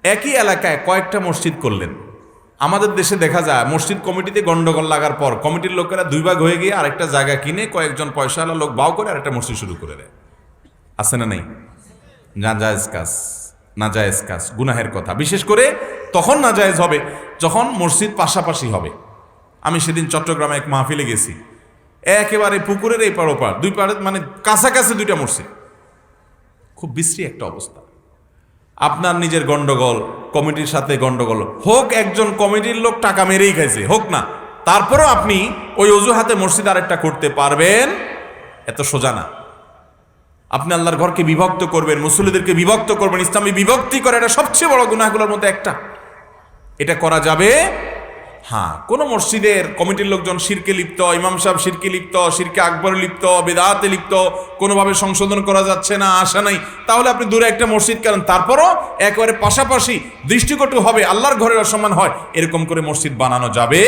একই এলাকায় কয়েকটা মসজিদ করলেন। আমাদের দেশে দেখা যায় মসজিদ কমিটিতে গন্ডগোল লাগার পর কমিটির লোকেরা দুই ভাগ হয়ে গিয়ে আরেকটা জায়গা কিনে কয়েকজন পয়সাওয়ালা লোক বাও করে আরেকটা মসজিদ শুরু করে দেয়। আছে না নেই? নাজায়েজ কাজ, নাজায়েজ কাজ, গুনাহের কথা। বিশেষ করে তখন নাজায়েজ হবে যখন মসজিদ পাশাপাশি হবে। আমি সেদিন চট্টগ্রামে এক মাহফিলে গেছি, একেবারে পুকুরের এই পার ওপার, দুই পাড়ে মানে কাছাকাছি দুইটা মসজিদ। খুব বিশ্রী একটা অবস্থা। আপনার নিজের গন্ডগোল, কমিটির সাথে গন্ডগোল হোক, একজন কমিটির লোক টাকা মেরেই খাইছে হোক না, তারপরও আপনি ওই অজুহাতে মসজিদ আরেকটা করতে পারবেন? এত সোজা না। আপনি আল্লাহর ঘরকে বিভক্ত করবেন, মুসল্লিদেরকে বিভক্ত করবেন, ইসলামী বিভক্তি করে, এটা সবচেয়ে বড় গুনাহগুলোর মধ্যে একটা। এটা করা যাবে? হ্যাঁ, কোন মসজিদের কমিটির লোকজন শিরকে লিপ্ত, ইমাম সাহেব শিরকে লিপ্ত, শিরকে আকবরে লিপ্ত, বেদাতে লিপ্ত, কোনোভাবে সংশোধন করা যাচ্ছে না, আশা নাই, তাহলে আপনি দূরে একটা মসজিদ করেন। তারপরও একেবারে পাশাপাশি দৃষ্টিকটু হবে, আল্লাহর ঘরের অসম্মান হয়, এরকম করে মসজিদ বানানো যাবে